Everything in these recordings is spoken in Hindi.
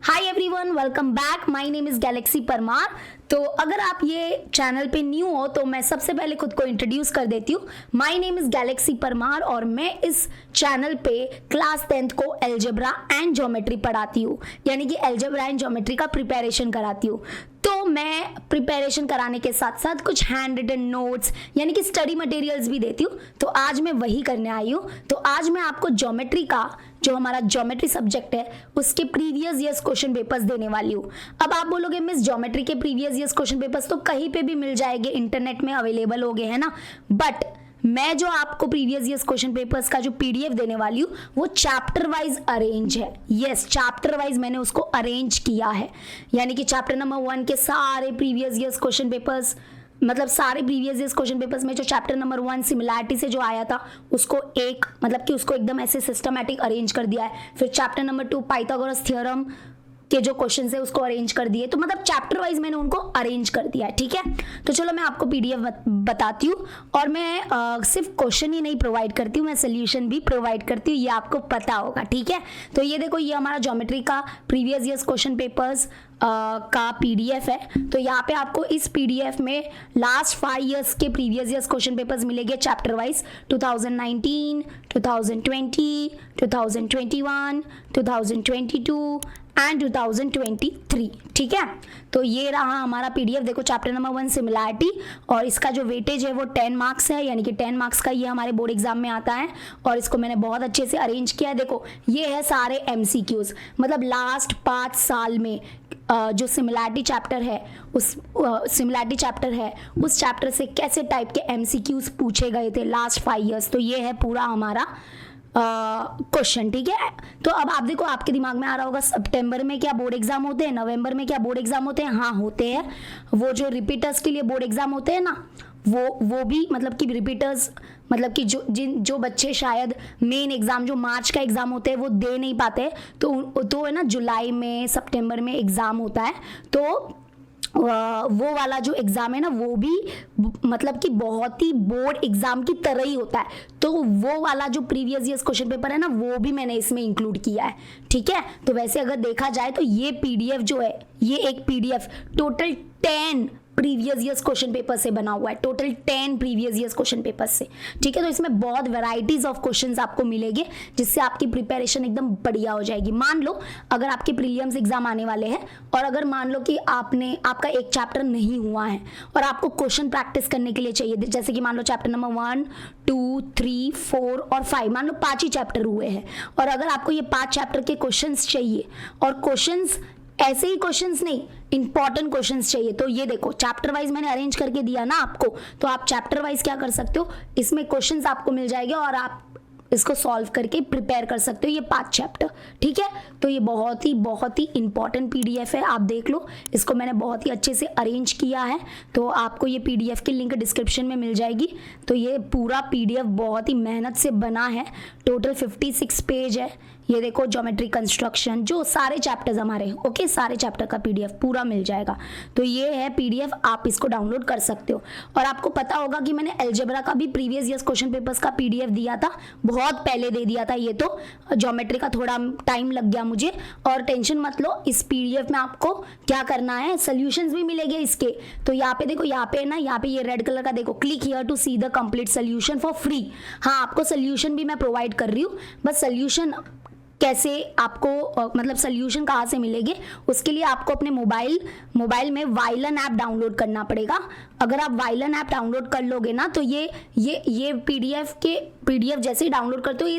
Hi everyone, welcome back. My name is Galaxy Parmar. तो अगर आप ये चैनल पे न्यू हो तो मैं सबसे पहले खुद को इंट्रोड्यूस कर देती हूँ। My name is Galaxy Parmar और मैं इस चैनल पे क्लास 10th को अलजेब्रा एंड ज्योमेट्री पढ़ाती हूँ, यानी कि अलजेब्रा एंड ज्योमेट्री का प्रिपरेशन कराती हूँ। तो मैं प्रिपरेशन कराने के साथ साथ कुछ हैंड रिटन नोट्स यानी कि स्टडी मटेरियल्स भी देती हूँ। तो आज मैं वही करने आई हूँ। तो आज मैं आपको ज्योमेट्री का, जो हमारा ज्योमेट्री सब्जेक्ट है, उसके प्रीवियस ईयर्स क्वेश्चन पेपर्स देने वाली हूँ। अब आप बोलोगे मिस ज्योमेट्री के प्रीवियस ईयर्स क्वेश्चन पेपर्स तो कहीं पे भी मिल जाएंगे, इंटरनेट में अवेलेबल हो गए हैं ना। बट मैं जो आपको प्रीवियस ईयर्स क्वेश्चन पेपर्स का जो पीडीएफ देने वाली हूँ वो चैप्टर वाइज अरेंज है। यस, चैप्टर वाइज मैंने उसको अरेंज किया है, यानी कि चैप्टर नंबर 1 के सारे प्रीवियस ईयर्स क्वेश्चन पेपर्स, मतलब सारे प्रीवियस ईयर्स क्वेश्चन पेपर्स में जो चैप्टर नंबर 1 सिमिलैरिटी से जो आया था उसको उसको एकदम ऐसे सिस्टमैटिक अरेंज कर दिया है। फिर चैप्टर नंबर 2 पाइथागोरस थ्योरम के जो क्वेश्चन है उसको अरेंज कर दिए। तो मतलब चैप्टर वाइज मैंने उनको अरेंज कर दिया है। ठीक है, तो चलो मैं आपको पीडीएफ बताती हूँ। और मैं सिर्फ क्वेश्चन ही नहीं प्रोवाइड करती हूँ, मैं सोल्यूशन भी प्रोवाइड करती हूँ, ये आपको पता होगा। ठीक है, तो ये देखो, ये हमारा ज्योमेट्री का प्रीवियस ईयर्स क्वेश्चन पेपर्स का पीडीएफ है। तो यहाँ पे आपको इस पीडीएफ में लास्ट 5 ईयर्स के प्रीवियस ईयर्स क्वेश्चन पेपर्स मिलेंगे चैप्टर वाइज, 2019, 2020, 2021, 2022 एंड 2023। ठीक है, तो ये रहा हमारा पीडीएफ। देखो, चैप्टर नंबर 1 सिमिलैरिटी, और इसका जो वेटेज है वो 10 मार्क्स है, यानी कि 10 मार्क्स का ये हमारे बोर्ड एग्जाम में आता है। और इसको मैंने बहुत अच्छे से अरेंज किया है। देखो, ये है सारे एमसीक्यूज, मतलब लास्ट 5 साल में जो सिमिलैरिटी चैप्टर है उस चैप्टर से कैसे टाइप के एमसीक्यूज पूछे गए थे लास्ट 5 ईयर्स। तो ये है पूरा हमारा क्वेश्चन। ठीक है, तो अब आप देखो, आपके दिमाग में आ रहा होगा सितंबर में क्या बोर्ड एग्जाम होते हैं, नवंबर में क्या बोर्ड एग्जाम होते हैं। हाँ, होते हैं। वो जो रिपीटर्स के लिए बोर्ड एग्जाम होते हैं ना, वो भी मतलब कि रिपीटर्स, मतलब कि जो बच्चे शायद मेन एग्जाम जो मार्च का एग्जाम होते हैं वो दे नहीं पाते, तो है ना, जुलाई में सितंबर में एग्जाम होता है। तो वो वाला जो एग्जाम है ना, वो भी मतलब कि बहुत ही बोर्ड एग्जाम की तरह ही होता है। तो वो वाला जो प्रीवियस ईयर्स क्वेश्चन पेपर है ना, वो भी मैंने इसमें इंक्लूड किया है। ठीक है, तो वैसे अगर देखा जाए तो ये पीडीएफ जो है, ये एक PDF total 10 previous years question paper से बना हुआ है, total 10 previous years question paper से। ठीक है, तो इसमें बहुत वैरायटीज ऑफ क्वेश्चंस आपको मिलेंगे, जिससे आपकी प्रिपरेशन एकदम बढ़िया हो जाएगी। मान लो अगर आपके प्रीलिम्स एग्जाम आने वाले हैं, और अगर मान लो कि आपका एक चैप्टर नहीं हुआ है और आपको क्वेश्चन प्रैक्टिस करने के लिए चाहिए, जैसे कि मान लो चैप्टर नंबर 1, 2, 3, 4 और 5, मान लो 5 ही चैप्टर हुए हैं, और अगर आपको ये 5 चैप्टर के क्वेश्चंस चाहिए, और क्वेश्चंस ऐसे ही क्वेश्चंस नहीं, इंपॉर्टेंट क्वेश्चंस चाहिए, तो ये देखो, चैप्टर वाइज मैंने अरेंज करके दिया ना आपको। तो आप चैप्टर वाइज क्या कर सकते हो, इसमें क्वेश्चंस आपको मिल जाएंगे और आप इसको सॉल्व करके प्रिपेयर कर सकते हो, ये 5 चैप्टर। ठीक है, तो ये बहुत ही इंपॉर्टेंट पीडीएफ है, आप देख लो, इसको मैंने बहुत ही अच्छे से अरेंज किया है। तो आपको ये पीडीएफ की लिंक डिस्क्रिप्शन में मिल जाएगी। तो ये पूरा पीडीएफ बहुत ही मेहनत से बना है, टोटल 56 पेज है। ये देखो, ज्योमेट्री कंस्ट्रक्शन, जो सारे चैप्टर्स हमारे, ओके, सारे चैप्टर का पीडीएफ पूरा मिल जाएगा। तो ये है पीडीएफ, आप इसको डाउनलोड कर सकते हो। और आपको पता होगा कि मैंने अलजेब्रा का भी प्रीवियस ईयर्स क्वेश्चन पेपर्स का पीडीएफ दिया था, बहुत पहले दे दिया था। ये तो ज्योमेट्री का थोड़ा टाइम लग गया मुझे, और टेंशन मत लो, इस पीडीएफ में आपको क्या करना है, सोल्यूशंस भी मिलेंगे इसके। तो यहाँ पे देखो, यहाँ पे ना, यहाँ पे ये रेड कलर का देखो, click here to see the complete solution for free. हाँ, आपको सोल्यूशन भी मैं प्रोवाइड कर रही हूँ, बस सोल्यूशन कैसे आपको मतलब सोल्यूशन कहाँ से मिलेंगे, उसके लिए आपको अपने मोबाइल में वाइलन ऐप डाउनलोड करना पड़ेगा। अगर आप वाइलन ऐप डाउनलोड कर लोगे ना, तो ये पीडीएफ जैसे ही डाउनलोड करते हो,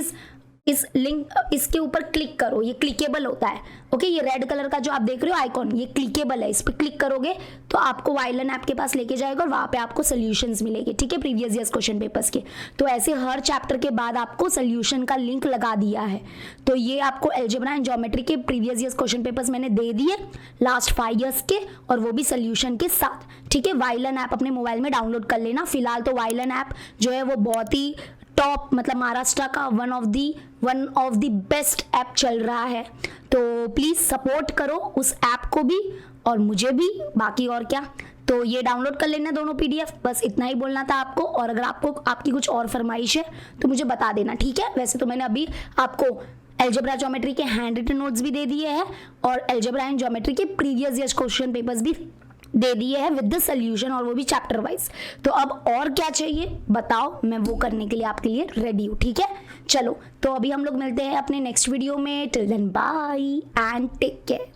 इस लिंक, इसके ऊपर क्लिक करो, ये क्लिकेबल होता है। ओके, ये रेड कलर का जो आप देख रहे हो आइकॉन, ये क्लिकेबल है, इस पर क्लिक करोगे तो आपको वाइलन ऐप के पास लेके जाएगा, और वहाँ पे आपको सोल्यूशंस मिलेंगे। ठीक है, प्रीवियस ईयर्स क्वेश्चन पेपर्स के। तो ऐसे हर चैप्टर के बाद आपको सोल्यूशन का लिंक लगा दिया है। तो ये आपको अलजेब्रा एंड ज्योमेट्री के प्रीवियस ईयर्स क्वेश्चन पेपर्स मैंने दे दिए लास्ट 5 ईयर्स के, और वो भी सोल्यूशन के साथ। ठीक है, वाइलन ऐप अपने मोबाइल में डाउनलोड कर लेना। फिलहाल तो वाइलन ऐप जो है वो बहुत ही टॉप, मतलब महाराष्ट्र का one of the best app चल रहा है। तो प्लीज सपोर्ट करो उस ऐप को भी और मुझे भी, बाकी और क्या। तो ये डाउनलोड कर लेना दोनों पीडीएफ, बस इतना ही बोलना था आपको। और अगर आपकी कुछ और फरमाइश है तो मुझे बता देना, ठीक है। वैसे तो मैंने अभी आपको अलजेब्रा ज्योमेट्री के हैंड रिटन नोट्स भी दे दिए हैं और अलजेब्रा एंड ज्योमेट्री के प्रीवियस ईयर क्वेश्चन पेपर्स भी दे दिए हैं विद द सोल्यूशन, और वो भी चैप्टर वाइज। तो अब और क्या चाहिए बताओ, मैं वो करने के लिए आपके लिए रेडी हूँ। ठीक है, चलो तो अभी हम लोग मिलते हैं अपने नेक्स्ट वीडियो में। Till then bye and take care.